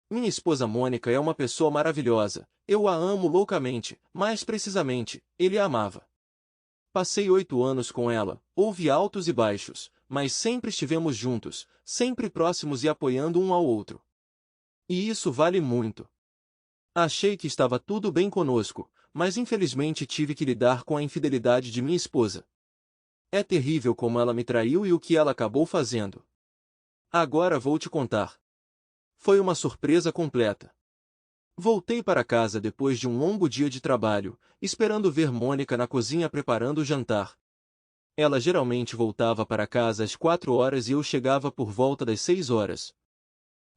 Minha esposa Mônica é uma pessoa maravilhosa, eu a amo loucamente, mais precisamente, ele a amava. Passei 8 anos com ela, houve altos e baixos, mas sempre estivemos juntos, sempre próximos e apoiando um ao outro. E isso vale muito. Achei que estava tudo bem conosco, mas infelizmente tive que lidar com a infidelidade de minha esposa. É terrível como ela me traiu e o que ela acabou fazendo. Agora vou te contar. Foi uma surpresa completa. Voltei para casa depois de um longo dia de trabalho, esperando ver Mônica na cozinha preparando o jantar. Ela geralmente voltava para casa às 4 horas e eu chegava por volta das 6 horas.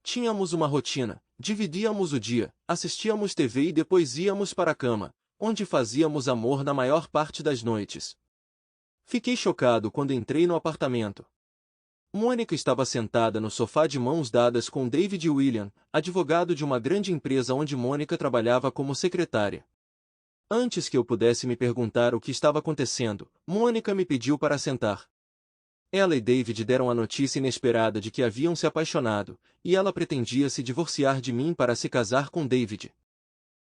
Tínhamos uma rotina, dividíamos o dia, assistíamos TV e depois íamos para a cama, onde fazíamos amor na maior parte das noites. Fiquei chocado quando entrei no apartamento. Mônica estava sentada no sofá de mãos dadas com David William, advogado de uma grande empresa onde Mônica trabalhava como secretária. Antes que eu pudesse me perguntar o que estava acontecendo, Mônica me pediu para sentar. Ela e David deram a notícia inesperada de que haviam se apaixonado, e ela pretendia se divorciar de mim para se casar com David.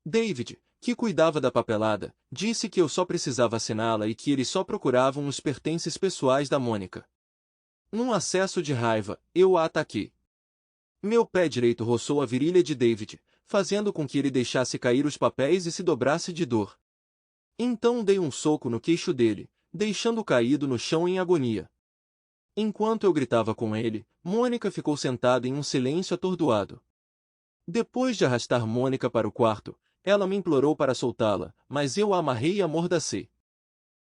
David, que cuidava da papelada, disse que eu só precisava assiná-la e que eles só procuravam os pertences pessoais da Mônica. Num acesso de raiva, eu a ataquei. Meu pé direito roçou a virilha de David, fazendo com que ele deixasse cair os papéis e se dobrasse de dor. Então dei um soco no queixo dele, deixando-o caído no chão em agonia. Enquanto eu gritava com ele, Mônica ficou sentada em um silêncio atordoado. Depois de arrastar Mônica para o quarto, ela me implorou para soltá-la, mas eu a amarrei e amordacei.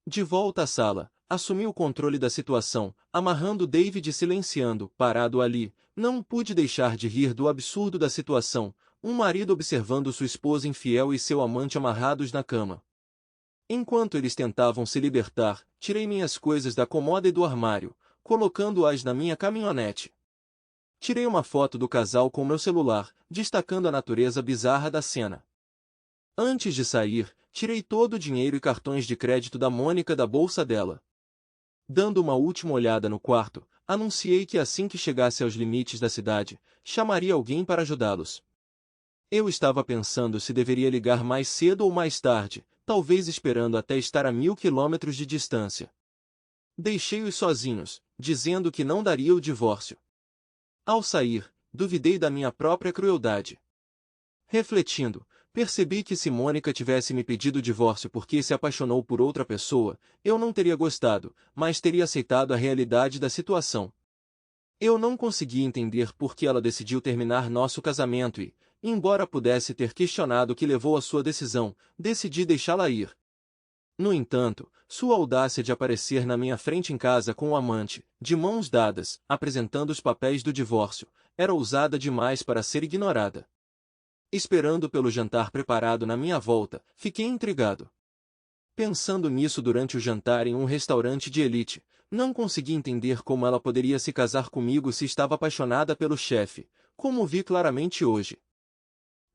De volta à sala, assumi o controle da situação, amarrando David e silenciando, parado ali, não pude deixar de rir do absurdo da situação, um marido observando sua esposa infiel e seu amante amarrados na cama. Enquanto eles tentavam se libertar, tirei minhas coisas da cômoda e do armário, colocando-as na minha caminhonete. Tirei uma foto do casal com meu celular, destacando a natureza bizarra da cena. Antes de sair, tirei todo o dinheiro e cartões de crédito da Mônica da bolsa dela. Dando uma última olhada no quarto, anunciei que assim que chegasse aos limites da cidade, chamaria alguém para ajudá-los. Eu estava pensando se deveria ligar mais cedo ou mais tarde, talvez esperando até estar a 1000 quilômetros de distância. Deixei-os sozinhos, dizendo que não daria o divórcio. Ao sair, duvidei da minha própria crueldade. Refletindo, percebi que se Mônica tivesse me pedido o divórcio porque se apaixonou por outra pessoa, eu não teria gostado, mas teria aceitado a realidade da situação. Eu não conseguia entender por que ela decidiu terminar nosso casamento e, embora pudesse ter questionado o que levou à sua decisão, decidi deixá-la ir. No entanto, sua audácia de aparecer na minha frente em casa com o amante, de mãos dadas, apresentando os papéis do divórcio, era ousada demais para ser ignorada. Esperando pelo jantar preparado na minha volta, fiquei intrigado. Pensando nisso durante o jantar em um restaurante de elite, não consegui entender como ela poderia se casar comigo se estava apaixonada pelo chefe, como vi claramente hoje.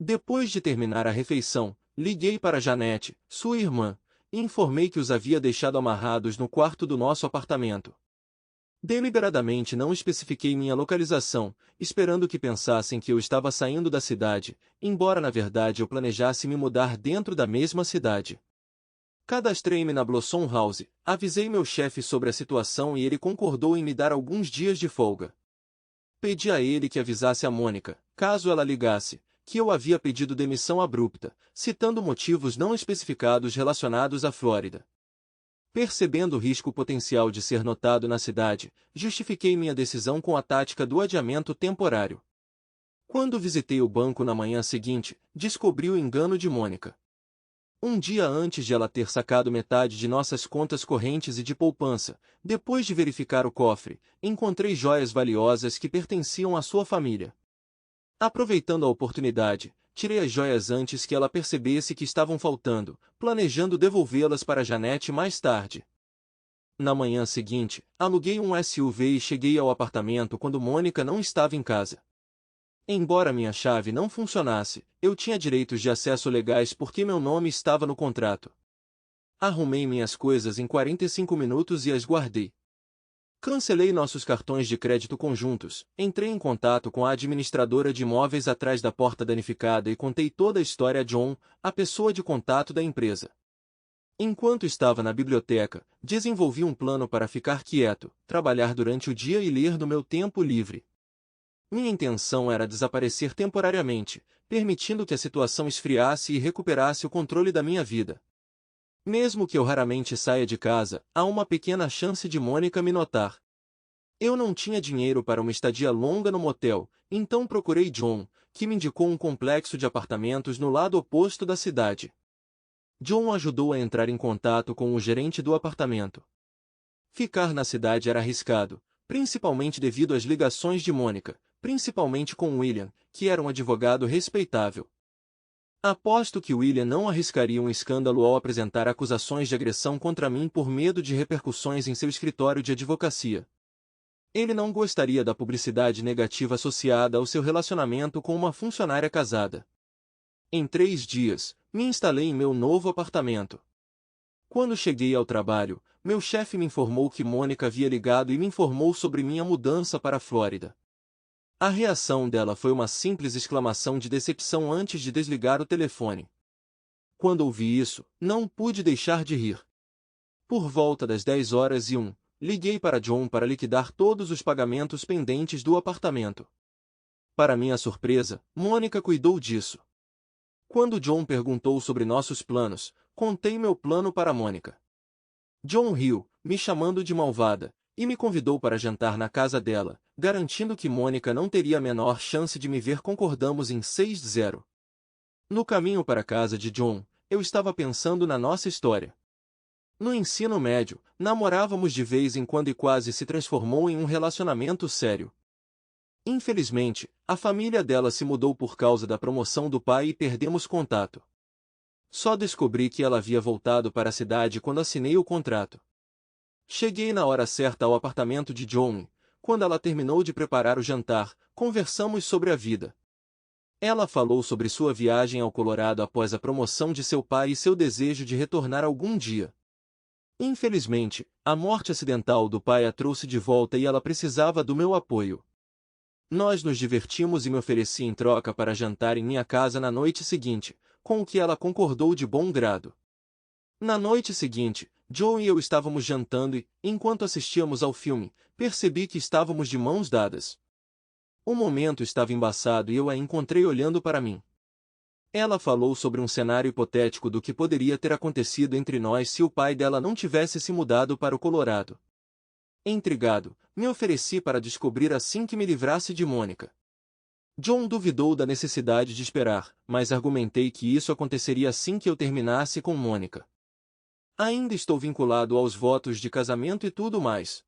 Depois de terminar a refeição, liguei para Janete, sua irmã, e informei que os havia deixado amarrados no quarto do nosso apartamento. Deliberadamente não especifiquei minha localização, esperando que pensassem que eu estava saindo da cidade, embora na verdade eu planejasse me mudar dentro da mesma cidade. Cadastrei-me na Blossom House, avisei meu chefe sobre a situação e ele concordou em me dar alguns dias de folga. Pedi a ele que avisasse a Mônica, caso ela ligasse, que eu havia pedido demissão abrupta, citando motivos não especificados relacionados à Flórida. Percebendo o risco potencial de ser notado na cidade, justifiquei minha decisão com a tática do adiamento temporário. Quando visitei o banco na manhã seguinte, descobri o engano de Mônica. Um dia antes de ela ter sacado metade de nossas contas correntes e de poupança, depois de verificar o cofre, encontrei joias valiosas que pertenciam à sua família. Aproveitando a oportunidade, tirei as joias antes que ela percebesse que estavam faltando, planejando devolvê-las para Janete mais tarde. Na manhã seguinte, aluguei um SUV e cheguei ao apartamento quando Mônica não estava em casa. Embora minha chave não funcionasse, eu tinha direitos de acesso legais porque meu nome estava no contrato. Arrumei minhas coisas em 45 minutos e as guardei. Cancelei nossos cartões de crédito conjuntos, entrei em contato com a administradora de imóveis atrás da porta danificada e contei toda a história a John, a pessoa de contato da empresa. Enquanto estava na biblioteca, desenvolvi um plano para ficar quieto, trabalhar durante o dia e ler no meu tempo livre. Minha intenção era desaparecer temporariamente, permitindo que a situação esfriasse e recuperasse o controle da minha vida. Mesmo que eu raramente saia de casa, há uma pequena chance de Mônica me notar. Eu não tinha dinheiro para uma estadia longa no motel, então procurei John, que me indicou um complexo de apartamentos no lado oposto da cidade. John ajudou a entrar em contato com o gerente do apartamento. Ficar na cidade era arriscado, principalmente devido às ligações de Mônica, principalmente com William, que era um advogado respeitável. Aposto que William não arriscaria um escândalo ao apresentar acusações de agressão contra mim por medo de repercussões em seu escritório de advocacia. Ele não gostaria da publicidade negativa associada ao seu relacionamento com uma funcionária casada. Em 3 dias, me instalei em meu novo apartamento. Quando cheguei ao trabalho, meu chefe me informou que Mônica havia ligado e me informou sobre minha mudança para a Flórida. A reação dela foi uma simples exclamação de decepção antes de desligar o telefone. Quando ouvi isso, não pude deixar de rir. Por volta das 10h01, liguei para John para liquidar todos os pagamentos pendentes do apartamento. Para minha surpresa, Mônica cuidou disso. Quando John perguntou sobre nossos planos, contei meu plano para Mônica. John riu, me chamando de malvada, e me convidou para jantar na casa dela, garantindo que Mônica não teria a menor chance de me ver. Concordamos em 6-0. No caminho para a casa de John, eu estava pensando na nossa história. No ensino médio, namorávamos de vez em quando e quase se transformou em um relacionamento sério. Infelizmente, a família dela se mudou por causa da promoção do pai e perdemos contato. Só descobri que ela havia voltado para a cidade quando assinei o contrato. Cheguei na hora certa ao apartamento de John e, quando ela terminou de preparar o jantar, conversamos sobre a vida. Ela falou sobre sua viagem ao Colorado após a promoção de seu pai e seu desejo de retornar algum dia. Infelizmente, a morte acidental do pai a trouxe de volta e ela precisava do meu apoio. Nós nos divertimos e me ofereci em troca para jantar em minha casa na noite seguinte, com o que ela concordou de bom grado. Na noite seguinte, Joe e eu estávamos jantando e, enquanto assistíamos ao filme, percebi que estávamos de mãos dadas. O momento estava embaçado e eu a encontrei olhando para mim. Ela falou sobre um cenário hipotético do que poderia ter acontecido entre nós se o pai dela não tivesse se mudado para o Colorado. Intrigado, me ofereci para descobrir assim que me livrasse de Mônica. John duvidou da necessidade de esperar, mas argumentei que isso aconteceria assim que eu terminasse com Mônica. Ainda estou vinculado aos votos de casamento e tudo mais.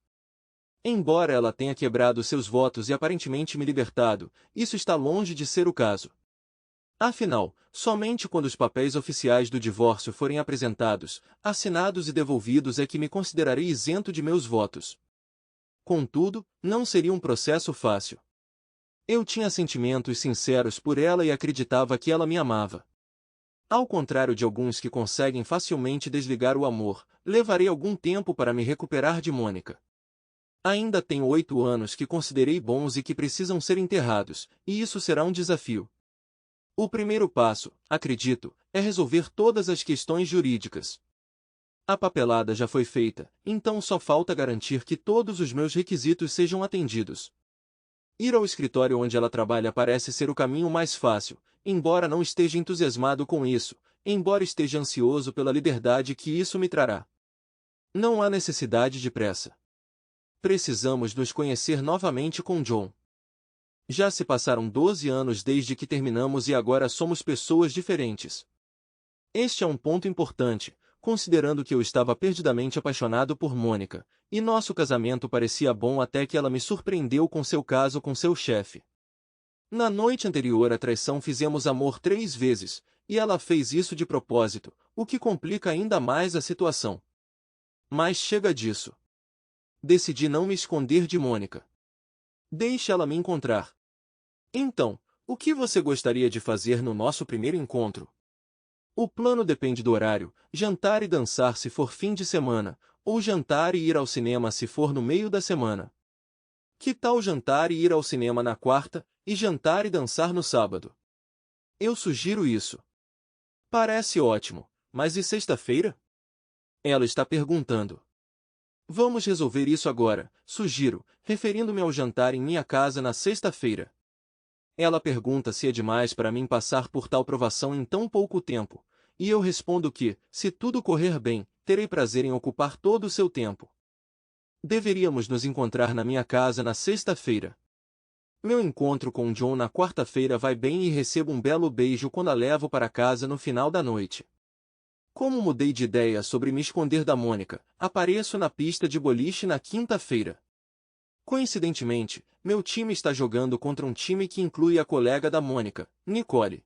Embora ela tenha quebrado seus votos e aparentemente me libertado, isso está longe de ser o caso. Afinal, somente quando os papéis oficiais do divórcio forem apresentados, assinados e devolvidos é que me considerarei isento de meus votos. Contudo, não seria um processo fácil. Eu tinha sentimentos sinceros por ela e acreditava que ela me amava. Ao contrário de alguns que conseguem facilmente desligar o amor, levarei algum tempo para me recuperar de Mônica. Ainda tenho 8 anos que considerei bons e que precisam ser enterrados, e isso será um desafio. O primeiro passo, acredito, é resolver todas as questões jurídicas. A papelada já foi feita, então só falta garantir que todos os meus requisitos sejam atendidos. Ir ao escritório onde ela trabalha parece ser o caminho mais fácil, embora não esteja entusiasmado com isso, embora esteja ansioso pela liberdade que isso me trará. Não há necessidade de pressa. Precisamos nos conhecer novamente com John. Já se passaram 12 anos desde que terminamos e agora somos pessoas diferentes. Este é um ponto importante, considerando que eu estava perdidamente apaixonado por Mônica, e nosso casamento parecia bom até que ela me surpreendeu com seu caso com seu chefe. Na noite anterior à traição fizemos amor 3 vezes, e ela fez isso de propósito, o que complica ainda mais a situação. Mas chega disso. Decidi não me esconder de Mônica. Deixe ela me encontrar. Então, o que você gostaria de fazer no nosso primeiro encontro? O plano depende do horário, jantar e dançar se for fim de semana, ou jantar e ir ao cinema se for no meio da semana? Que tal jantar e ir ao cinema na quarta, e jantar e dançar no sábado? Eu sugiro isso. Parece ótimo, mas e sexta-feira? Ela está perguntando. Vamos resolver isso agora, sugiro, referindo-me ao jantar em minha casa na sexta-feira. Ela pergunta se é demais para mim passar por tal provação em tão pouco tempo, e eu respondo que, se tudo correr bem, terei prazer em ocupar todo o seu tempo. Deveríamos nos encontrar na minha casa na sexta-feira. Meu encontro com John na quarta-feira vai bem e recebo um belo beijo quando a levo para casa no final da noite. Como mudei de ideia sobre me esconder da Mônica, apareço na pista de boliche na quinta-feira. Coincidentemente, meu time está jogando contra um time que inclui a colega da Mônica, Nicole.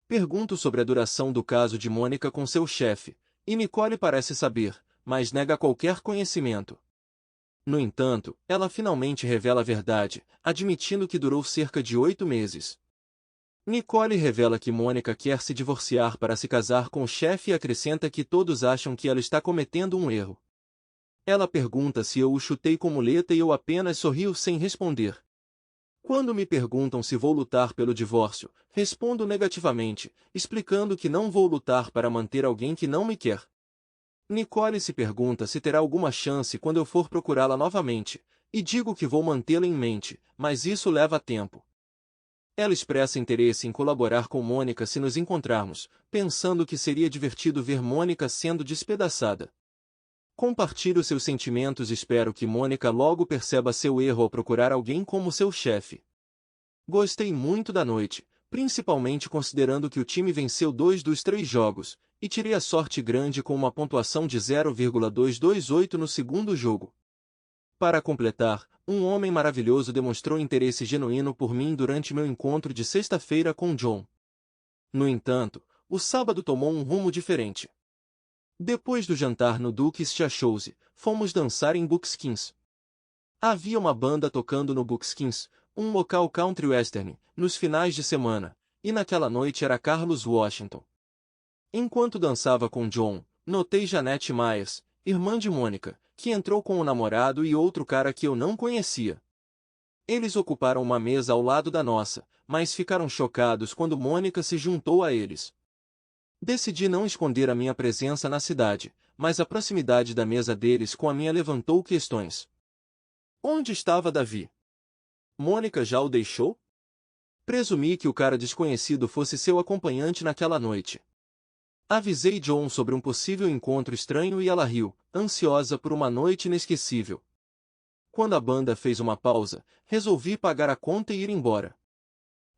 Pergunto sobre a duração do caso de Mônica com seu chefe, e Nicole parece saber, mas nega qualquer conhecimento. No entanto, ela finalmente revela a verdade, admitindo que durou cerca de 8 meses. Nicole revela que Mônica quer se divorciar para se casar com o chefe e acrescenta que todos acham que ela está cometendo um erro. Ela pergunta se eu o chutei com muleta e eu apenas sorrio sem responder. Quando me perguntam se vou lutar pelo divórcio, respondo negativamente, explicando que não vou lutar para manter alguém que não me quer. Nicole se pergunta se terá alguma chance quando eu for procurá-la novamente, e digo que vou mantê-la em mente, mas isso leva tempo. Ela expressa interesse em colaborar com Mônica se nos encontrarmos, pensando que seria divertido ver Mônica sendo despedaçada. Compartilho seus sentimentos e espero que Mônica logo perceba seu erro ao procurar alguém como seu chefe. Gostei muito da noite, principalmente considerando que o time venceu 2 dos 3 jogos, e tirei a sorte grande com uma pontuação de 0,228 no segundo jogo. Para completar, um homem maravilhoso demonstrou interesse genuíno por mim durante meu encontro de sexta-feira com John. No entanto, o sábado tomou um rumo diferente. Depois do jantar no Duke's Chachose, fomos dançar em Buckskins. Havia uma banda tocando no Buckskins, um local country western, nos finais de semana, e naquela noite era Carlos Washington. Enquanto dançava com John, notei Janete Myers, irmã de Mônica, que entrou com o namorado e outro cara que eu não conhecia. Eles ocuparam uma mesa ao lado da nossa, mas ficaram chocados quando Mônica se juntou a eles. Decidi não esconder a minha presença na cidade, mas a proximidade da mesa deles com a minha levantou questões. Onde estava Davi? Mônica já o deixou? Presumi que o cara desconhecido fosse seu acompanhante naquela noite. Avisei John sobre um possível encontro estranho e ela riu, ansiosa por uma noite inesquecível. Quando a banda fez uma pausa, resolvi pagar a conta e ir embora.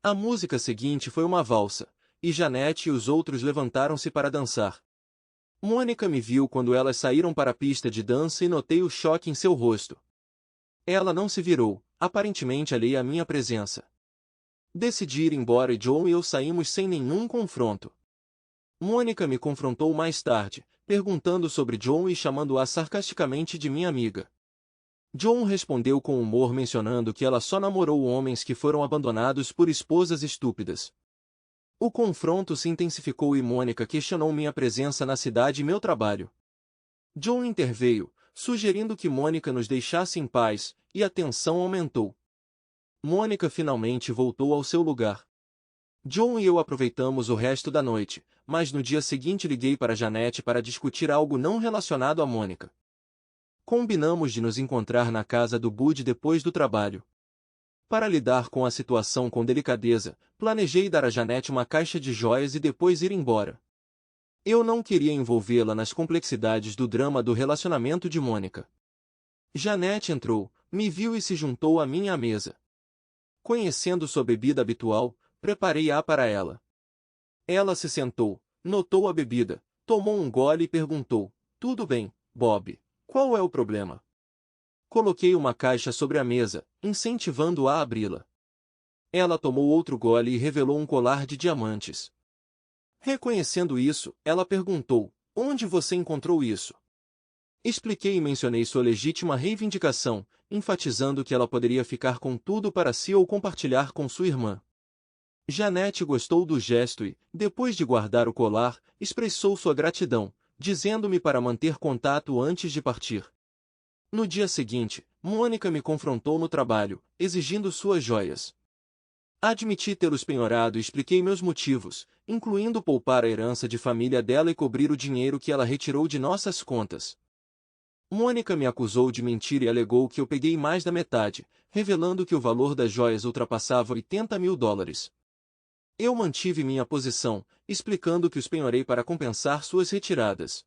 A música seguinte foi uma valsa, e Janete e os outros levantaram-se para dançar. Mônica me viu quando elas saíram para a pista de dança e notei o choque em seu rosto. Ela não se virou, aparentemente alheia à minha presença. Decidi ir embora e John e eu saímos sem nenhum confronto. Mônica me confrontou mais tarde, perguntando sobre John e chamando-a sarcasticamente de minha amiga. John respondeu com humor mencionando que ela só namorou homens que foram abandonados por esposas estúpidas. O confronto se intensificou e Mônica questionou minha presença na cidade e meu trabalho. John interveio, sugerindo que Mônica nos deixasse em paz, e a tensão aumentou. Mônica finalmente voltou ao seu lugar. John e eu aproveitamos o resto da noite, mas no dia seguinte liguei para Janete para discutir algo não relacionado a Mônica. Combinamos de nos encontrar na casa do Bud depois do trabalho. Para lidar com a situação com delicadeza, planejei dar a Janete uma caixa de joias e depois ir embora. Eu não queria envolvê-la nas complexidades do drama do relacionamento de Mônica. Janete entrou, me viu e se juntou a mim à mesa. Conhecendo sua bebida habitual, preparei-a para ela. Ela se sentou, notou a bebida, tomou um gole e perguntou: "Tudo bem, Bob, qual é o problema?" Coloquei uma caixa sobre a mesa, incentivando-a a abri-la. Ela tomou outro gole e revelou um colar de diamantes. Reconhecendo isso, ela perguntou: "Onde você encontrou isso?" Expliquei e mencionei sua legítima reivindicação, enfatizando que ela poderia ficar com tudo para si ou compartilhar com sua irmã. Janete gostou do gesto e, depois de guardar o colar, expressou sua gratidão, dizendo-me para manter contato antes de partir. No dia seguinte, Mônica me confrontou no trabalho, exigindo suas joias. Admiti tê-los penhorado e expliquei meus motivos, incluindo poupar a herança de família dela e cobrir o dinheiro que ela retirou de nossas contas. Mônica me acusou de mentir e alegou que eu peguei mais da metade, revelando que o valor das joias ultrapassava US$ 80.000. Eu mantive minha posição, explicando que os penhorei para compensar suas retiradas.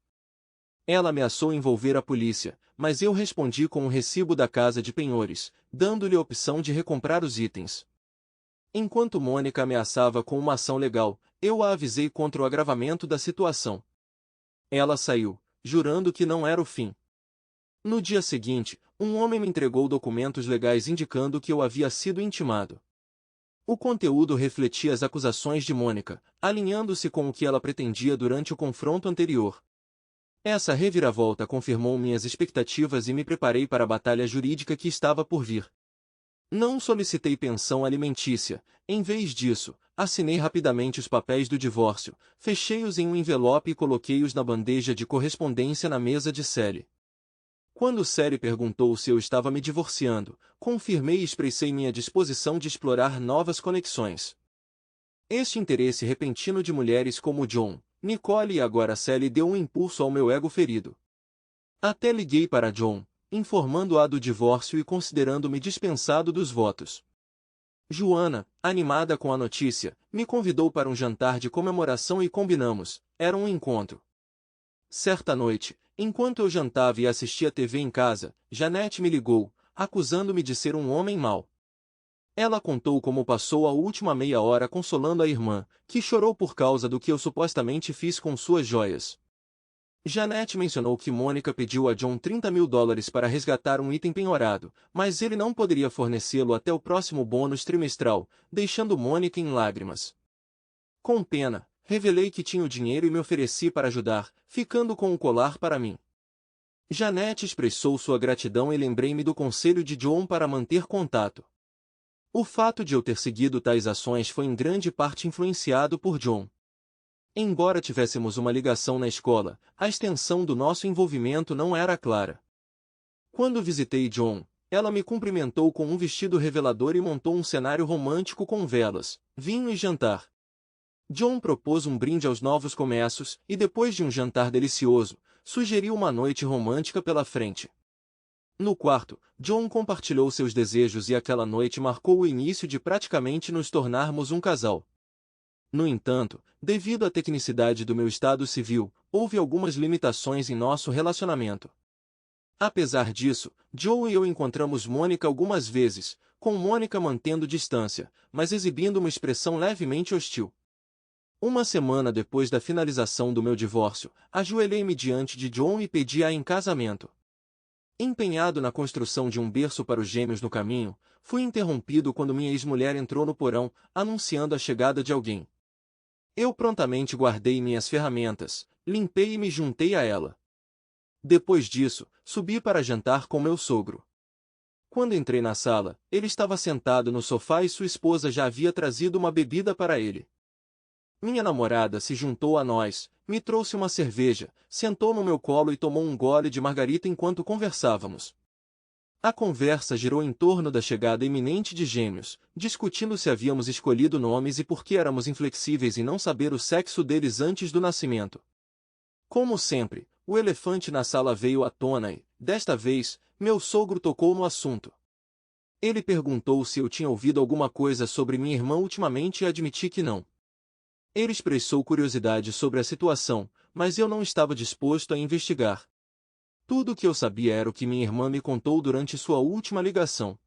Ela ameaçou envolver a polícia, mas eu respondi com um recibo da casa de penhores, dando-lhe a opção de recomprar os itens. Enquanto Mônica ameaçava com uma ação legal, eu a avisei contra o agravamento da situação. Ela saiu, jurando que não era o fim. No dia seguinte, um homem me entregou documentos legais indicando que eu havia sido intimado. O conteúdo refletia as acusações de Mônica, alinhando-se com o que ela pretendia durante o confronto anterior. Essa reviravolta confirmou minhas expectativas e me preparei para a batalha jurídica que estava por vir. Não solicitei pensão alimentícia, em vez disso, assinei rapidamente os papéis do divórcio, fechei-os em um envelope e coloquei-os na bandeja de correspondência na mesa de Sally. Quando Sally perguntou se eu estava me divorciando, confirmei e expressei minha disposição de explorar novas conexões. Este interesse repentino de mulheres como John, Nicole e agora Sally deu um impulso ao meu ego ferido. Até liguei para John, informando-a do divórcio e considerando-me dispensado dos votos. Joanna, animada com a notícia, me convidou para um jantar de comemoração e combinamos, era um encontro. Certa noite, enquanto eu jantava e assistia TV em casa, Janete me ligou, acusando-me de ser um homem mau. Ela contou como passou a última meia hora consolando a irmã, que chorou por causa do que eu supostamente fiz com suas joias. Janete mencionou que Mônica pediu a John US$ 30.000 para resgatar um item penhorado, mas ele não poderia fornecê-lo até o próximo bônus trimestral, deixando Mônica em lágrimas. Com pena, revelei que tinha o dinheiro e me ofereci para ajudar, ficando com o colar para mim. Janete expressou sua gratidão e lembrei-me do conselho de John para manter contato. O fato de eu ter seguido tais ações foi em grande parte influenciado por John. Embora tivéssemos uma ligação na escola, a extensão do nosso envolvimento não era clara. Quando visitei John, ela me cumprimentou com um vestido revelador e montou um cenário romântico com velas, vinho e jantar. John propôs um brinde aos novos começos e depois de um jantar delicioso, sugeriu uma noite romântica pela frente. No quarto, John compartilhou seus desejos e aquela noite marcou o início de praticamente nos tornarmos um casal. No entanto, devido à tecnicidade do meu estado civil, houve algumas limitações em nosso relacionamento. Apesar disso, Joe e eu encontramos Mônica algumas vezes, com Mônica mantendo distância, mas exibindo uma expressão levemente hostil. Uma semana depois da finalização do meu divórcio, ajoelhei-me diante de John e pedi-a em casamento. Empenhado na construção de um berço para os gêmeos no caminho, fui interrompido quando minha ex-mulher entrou no porão, anunciando a chegada de alguém. Eu prontamente guardei minhas ferramentas, limpei e me juntei a ela. Depois disso, subi para jantar com meu sogro. Quando entrei na sala, ele estava sentado no sofá e sua esposa já havia trazido uma bebida para ele. Minha namorada se juntou a nós, me trouxe uma cerveja, sentou no meu colo e tomou um gole de margarita enquanto conversávamos. A conversa girou em torno da chegada iminente de gêmeos, discutindo se havíamos escolhido nomes e por que éramos inflexíveis em não saber o sexo deles antes do nascimento. Como sempre, o elefante na sala veio à tona e, desta vez, meu sogro tocou no assunto. Ele perguntou se eu tinha ouvido alguma coisa sobre minha irmã ultimamente e admiti que não. Ele expressou curiosidade sobre a situação, mas eu não estava disposto a investigar. Tudo o que eu sabia era o que minha irmã me contou durante sua última ligação.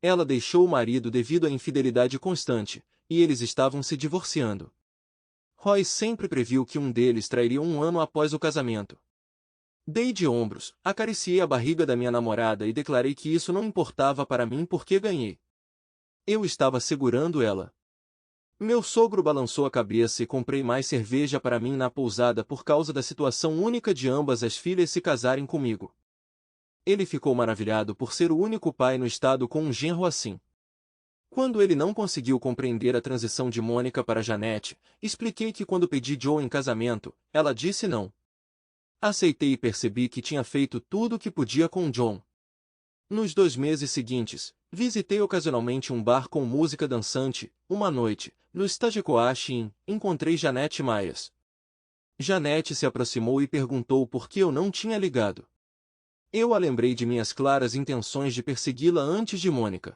Ela deixou o marido devido à infidelidade constante, e eles estavam se divorciando. Roy sempre previu que um deles trairia um ano após o casamento. Dei de ombros, acariciei a barriga da minha namorada e declarei que isso não importava para mim porque ganhei. Eu estava segurando ela. Meu sogro balançou a cabeça e comprei mais cerveja para mim na pousada por causa da situação única de ambas as filhas se casarem comigo. Ele ficou maravilhado por ser o único pai no estado com um genro assim. Quando ele não conseguiu compreender a transição de Mônica para Janete, expliquei que quando pedi Joe em casamento, ela disse não. Aceitei e percebi que tinha feito tudo o que podia com John. Nos 2 meses seguintes, visitei ocasionalmente um bar com música dançante. Uma noite, no Stagecoach Inn, encontrei Janete Myers. Janete se aproximou e perguntou por que eu não tinha ligado. Eu a lembrei de minhas claras intenções de persegui-la antes de Mônica.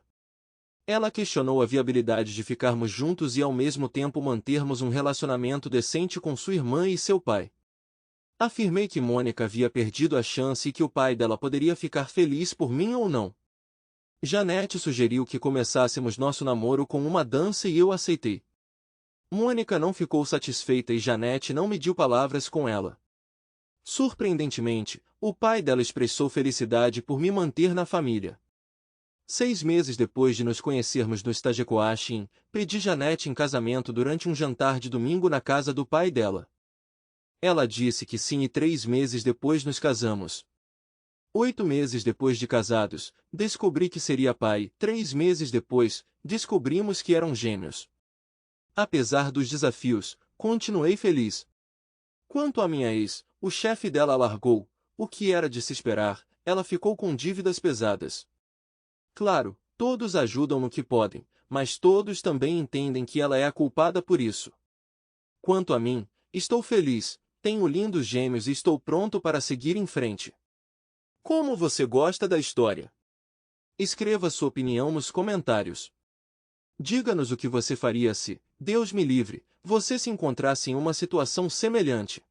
Ela questionou a viabilidade de ficarmos juntos e ao mesmo tempo mantermos um relacionamento decente com sua irmã e seu pai. Afirmei que Mônica havia perdido a chance e que o pai dela poderia ficar feliz por mim ou não. Janete sugeriu que começássemos nosso namoro com uma dança e eu aceitei. Mônica não ficou satisfeita e Janete não mediu palavras com ela. Surpreendentemente, o pai dela expressou felicidade por me manter na família. 6 meses depois de nos conhecermos no Stagecoach Inn, pedi Janete em casamento durante um jantar de domingo na casa do pai dela. Ela disse que sim e 3 meses depois nos casamos. 8 meses depois de casados, descobri que seria pai. 3 meses depois, descobrimos que eram gêmeos. Apesar dos desafios, continuei feliz. Quanto à minha ex, o chefe dela a largou, o que era de se esperar, ela ficou com dívidas pesadas. Claro, todos ajudam no que podem, mas todos também entendem que ela é a culpada por isso. Quanto a mim, estou feliz, tenho lindos gêmeos e estou pronto para seguir em frente. Como você gosta da história? Escreva sua opinião nos comentários. Diga-nos o que você faria se, Deus me livre, você se encontrasse em uma situação semelhante.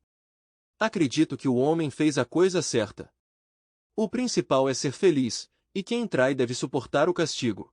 Acredito que o homem fez a coisa certa. O principal é ser feliz, e quem trai deve suportar o castigo.